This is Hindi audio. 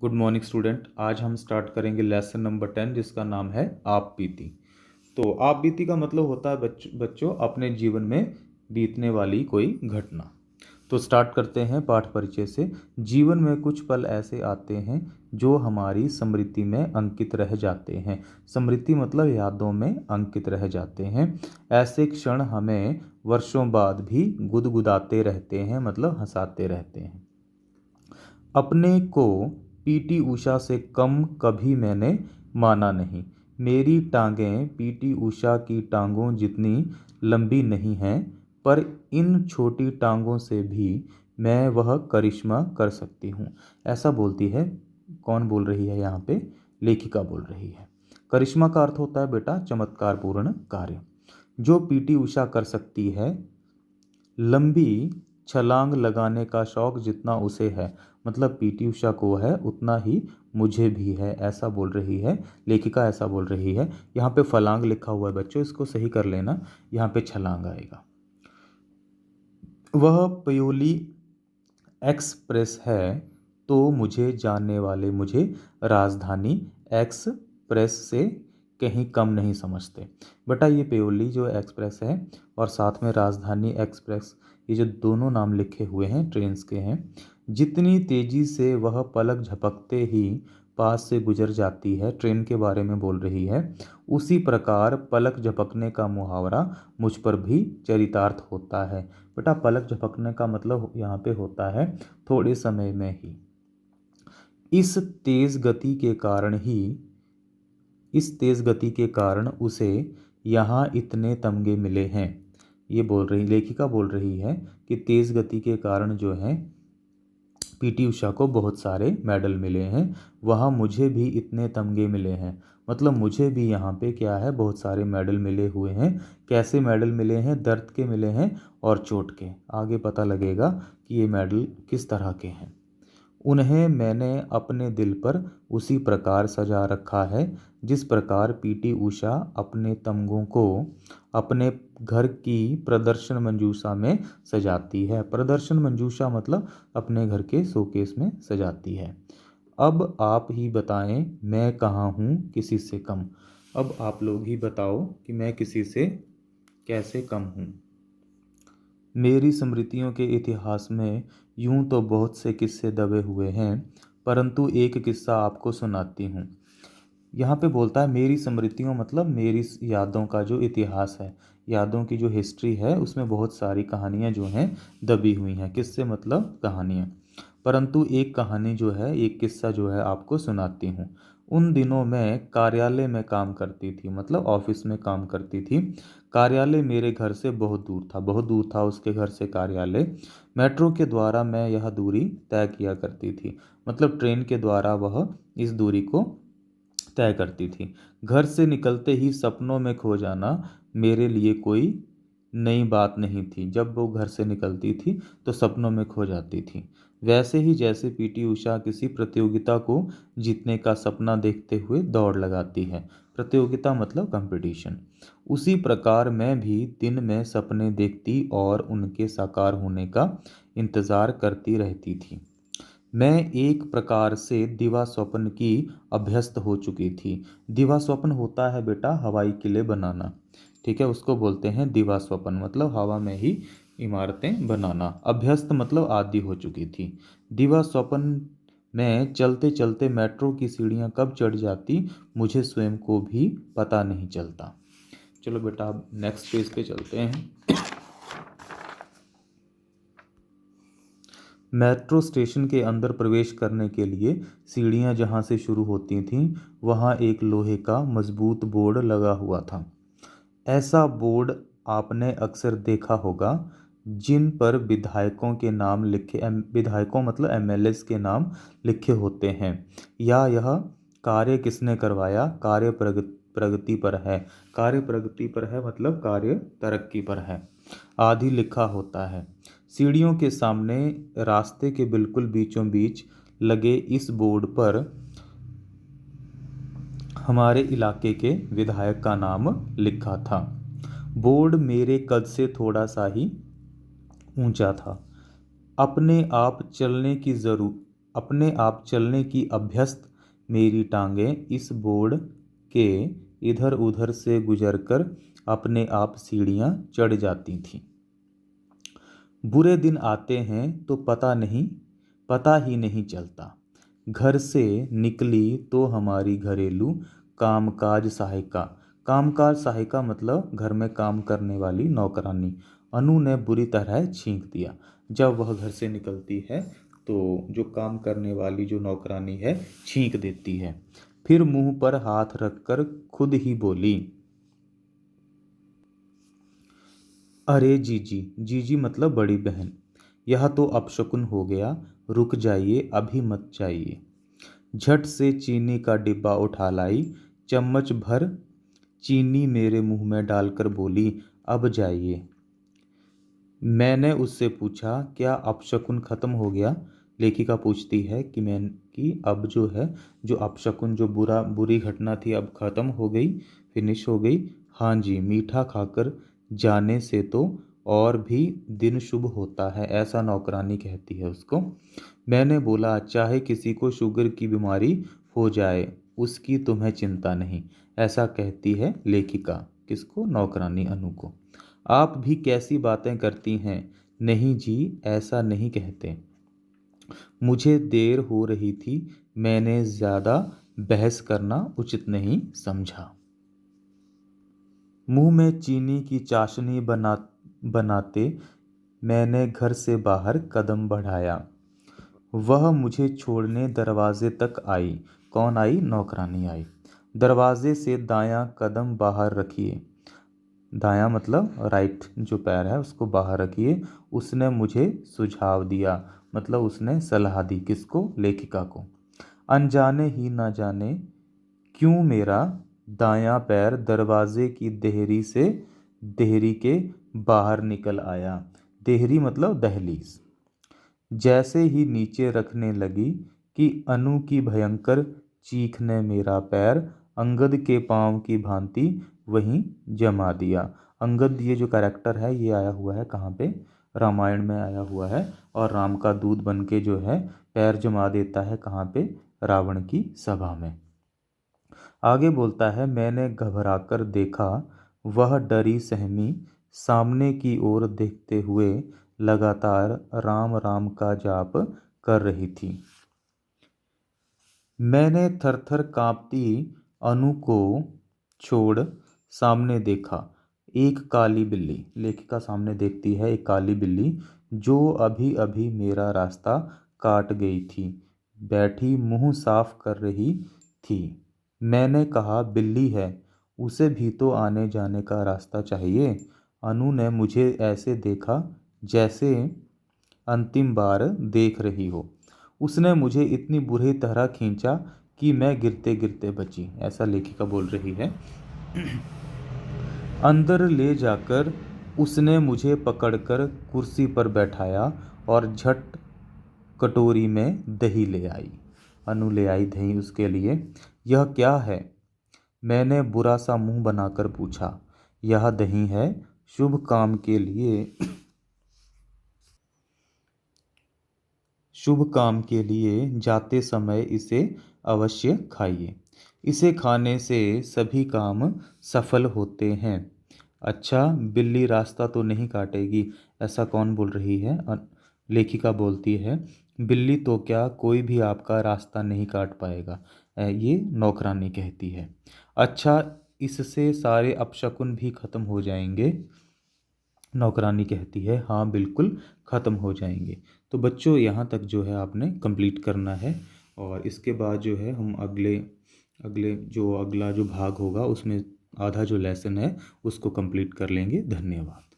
Good morning student. आज हम स्टार्ट करेंगे लेसन नंबर 10 जिसका नाम है आप बीती। तो आप बीती का मतलब होता है बच्चों अपने जीवन में बीतने वाली कोई घटना। तो स्टार्ट करते हैं पाठ परिचय से। जीवन में कुछ पल ऐसे आते हैं जो हमारी स्मृति में अंकित रह जाते हैं। स्मृति मतलब यादों में अंकित रह जाते हैं। ऐसे क्षण हमें वर्षों बाद भी गुदगुदाते रहते हैं, मतलब हंसाते रहते हैं। अपने को पीटी उषा से कम कभी मैंने माना नहीं। मेरी टांगें पीटी उषा की टांगों जितनी लंबी नहीं हैं, पर इन छोटी टांगों से भी मैं वह करिश्मा कर सकती हूँ। ऐसा बोलती है। कौन बोल रही है यहाँ पे? लेखिका बोल रही है। करिश्मा का अर्थ होता है बेटा चमत्कारपूर्ण कार्य। जो पीटी उषा कर सकती है, लंबी छलांग लगाने का शौक जितना उसे है, मतलब पीटी उषा को है उतना ही मुझे भी है, ऐसा बोल रही है लेखिका। ऐसा बोल रही है। यहाँ पे फलांग लिखा हुआ है बच्चों, इसको सही कर लेना। यहाँ पे छलांग आएगा। वह प्योली एक्सप्रेस है तो मुझे जानने वाले मुझे राजधानी एक्सप्रेस से कहीं कम नहीं समझते। बेटा ये प्योली जो एक्सप्रेस है और साथ में राजधानी एक्सप्रेस, ये जो दोनों नाम लिखे हुए हैं ट्रेन्स के हैं। जितनी तेज़ी से वह पलक झपकते ही पास से गुजर जाती है, ट्रेन के बारे में बोल रही है, उसी प्रकार पलक झपकने का मुहावरा मुझ पर भी चरितार्थ होता है। बेटा पलक झपकने का मतलब यहाँ पे होता है थोड़े समय में ही। इस तेज गति के कारण ही इस तेज गति के कारण उसे यहाँ इतने तमगे मिले हैं। ये बोल रही लेखिका बोल रही है कि तेज गति के कारण जो है पीटी उषा को बहुत सारे मेडल मिले हैं, वहाँ मुझे भी इतने तमगे मिले हैं। मतलब मुझे भी यहाँ पे क्या है, बहुत सारे मेडल मिले हुए हैं। कैसे मेडल मिले हैं? दर्द के मिले हैं और चोट के। आगे पता लगेगा कि ये मेडल किस तरह के हैं। उन्हें मैंने अपने दिल पर उसी प्रकार सजा रखा है जिस प्रकार पीटी उषा अपने तमगों को अपने घर की प्रदर्शन मंजूषा में सजाती है। प्रदर्शन मंजूषा मतलब अपने घर के शोकेस में सजाती है। अब आप ही बताएं मैं कहाँ हूँ किसी से कम। अब आप लोग ही बताओ कि मैं किसी से कैसे कम हूँ। मेरी स्मृतियों के इतिहास में यूं तो बहुत से किस्से दबे हुए हैं, परंतु एक किस्सा आपको सुनाती हूँ। यहाँ पे बोलता है मेरी स्मृतियों, मतलब मेरी यादों का जो इतिहास है, यादों की जो हिस्ट्री है, उसमें बहुत सारी कहानियाँ जो हैं दबी हुई हैं। किससे मतलब कहानियाँ। परंतु एक कहानी जो है, एक किस्सा जो है आपको सुनाती हूँ। उन दिनों मैं कार्यालय में काम करती थी, मतलब ऑफिस में काम करती थी। कार्यालय मेरे घर से बहुत दूर था, बहुत दूर था उसके घर से कार्यालय। मेट्रो के द्वारा मैं यह दूरी तय किया करती थी, मतलब ट्रेन के द्वारा वह इस दूरी को तय करती थी। घर से निकलते ही सपनों में खो जाना मेरे लिए कोई नई बात नहीं थी। जब वो घर से निकलती थी तो सपनों में खो जाती थी। वैसे ही जैसे पीटी उषा किसी प्रतियोगिता को जीतने का सपना देखते हुए दौड़ लगाती है। प्रतियोगिता मतलब कंपटीशन। उसी प्रकार मैं भी दिन में सपने देखती और उनके साकार होने का इंतज़ार करती रहती थी। मैं एक प्रकार से दिवा स्वप्न की अभ्यस्त हो चुकी थी। दिवा स्वप्न होता है बेटा हवाई किले बनाना, ठीक है, उसको बोलते हैं दिवा स्वप्न, मतलब हवा में ही इमारतें बनाना। अभ्यस्त मतलब आदी हो चुकी थी। दिवा स्वप्न में चलते चलते मेट्रो की सीढ़ियाँ कब चढ़ जाती मुझे स्वयं को भी पता नहीं चलता। चलो बेटा अब नेक्स्ट पेज पे चलते हैं। मेट्रो स्टेशन के अंदर प्रवेश करने के लिए सीढ़ियां जहां से शुरू होती थीं, वहां एक लोहे का मजबूत बोर्ड लगा हुआ था। ऐसा बोर्ड आपने अक्सर देखा होगा जिन पर विधायकों के नाम लिखे, विधायकों मतलब एमएलएस के नाम लिखे होते हैं, या यह कार्य किसने करवाया, कार्य प्रगति पर है। कार्य प्रगति पर है मतलब कार्य तरक्की पर है आदि लिखा होता है। सीढ़ियों के सामने रास्ते के बिल्कुल बीचों बीच लगे इस बोर्ड पर हमारे इलाके के विधायक का नाम लिखा था। बोर्ड मेरे कद से थोड़ा सा ही ऊंचा था। अपने आप चलने की अपने आप चलने की अभ्यस्त मेरी टांगें इस बोर्ड के इधर उधर से गुजरकर अपने आप सीढ़ियाँ चढ़ जाती थीं। बुरे दिन आते हैं तो पता ही नहीं चलता। घर से निकली तो हमारी घरेलू कामकाज सहायिका मतलब घर में काम करने वाली नौकरानी अनु ने बुरी तरह छींक दिया। जब वह घर से निकलती है तो जो काम करने वाली जो नौकरानी है छींक देती है। फिर मुंह पर हाथ रखकर खुद ही बोली, अरे जीजी, जीजी मतलब बड़ी बहन, यह तो अपशकुन हो गया। रुक जाइए, अभी मत जाइए। झट से चीनी का डिब्बा उठा लाई, चम्मच भर चीनी मेरे मुंह में डालकर बोली, अब जाइए। मैंने उससे पूछा, क्या अपशकुन खत्म हो गया? लेखिका पूछती है कि अब जो है जो अपशकुन जो बुरी घटना थी अब खत्म हो गई, फिनिश हो गई। हाँ जी, मीठा खाकर जाने से तो और भी दिन शुभ होता है, ऐसा नौकरानी कहती है उसको। मैंने बोला, चाहे किसी को शुगर की बीमारी हो जाए उसकी तुम्हें चिंता नहीं, ऐसा कहती है लेखिका। किसको? नौकरानी अनु को। आप भी कैसी बातें करती हैं? नहीं जी, ऐसा नहीं कहते। मुझे देर हो रही थी, मैंने ज़्यादा बहस करना उचित नहीं समझा। मुंह में चीनी की चाशनी बनाते मैंने घर से बाहर कदम बढ़ाया। वह मुझे छोड़ने दरवाजे तक आई। कौन आई? नौकरानी आई। दरवाजे से दायां कदम बाहर रखिए। दायां मतलब राइट, जो पैर है उसको बाहर रखिए। उसने मुझे सुझाव दिया, मतलब उसने सलाह दी। किसको? लेखिका को। अनजाने ही ना जाने क्यों मेरा दायां पैर दरवाजे की देहरी के बाहर निकल आया। देहरी मतलब दहलीज। जैसे ही नीचे रखने लगी कि अनु की भयंकर चीख ने मेरा पैर अंगद के पांव की भांति वहीं जमा दिया। अंगद ये जो कैरेक्टर है ये आया हुआ है कहाँ पे? रामायण में आया हुआ है। और राम का दूत बन के जो है पैर जमा देता है कहाँ पे? रावण की सभा में। आगे बोलता है, मैंने घबराकर देखा, वह डरी सहमी सामने की ओर देखते हुए लगातार राम राम का जाप कर रही थी। मैंने थरथर कांपती अनु को छोड़ सामने देखा। एक काली बिल्ली। लेखिका सामने देखती है एक काली बिल्ली जो अभी अभी मेरा रास्ता काट गई थी, बैठी मुंह साफ कर रही थी। मैंने कहा, बिल्ली है, उसे भी तो आने जाने का रास्ता चाहिए। अनु ने मुझे ऐसे देखा जैसे अंतिम बार देख रही हो। उसने मुझे इतनी बुरी तरह खींचा कि मैं गिरते गिरते बची, ऐसा लेखिका बोल रही है। अंदर ले जाकर उसने मुझे पकड़कर कुर्सी पर बैठाया और झट कटोरी में दही ले आई। अनु ले आई दही उसके लिए। यह क्या है? मैंने बुरा सा मुंह बनाकर पूछा। यह दही है, शुभ काम के लिए शुभ काम के लिए जाते समय इसे अवश्य खाइए। इसे खाने से सभी काम सफल होते हैं। अच्छा, बिल्ली रास्ता तो नहीं काटेगी, ऐसा कौन बोल रही है? लेखिका बोलती है, बिल्ली तो क्या, कोई भी आपका रास्ता नहीं काट पाएगा, ये नौकरानी कहती है। अच्छा, इससे सारे अपशकुन भी खत्म हो जाएंगे, नौकरानी कहती है। हाँ बिल्कुल ख़त्म हो जाएंगे। तो बच्चों यहाँ तक जो है आपने कंप्लीट करना है और इसके बाद जो है हम अगला जो भाग होगा उसमें आधा जो लेसन है उसको कंप्लीट कर लेंगे। धन्यवाद।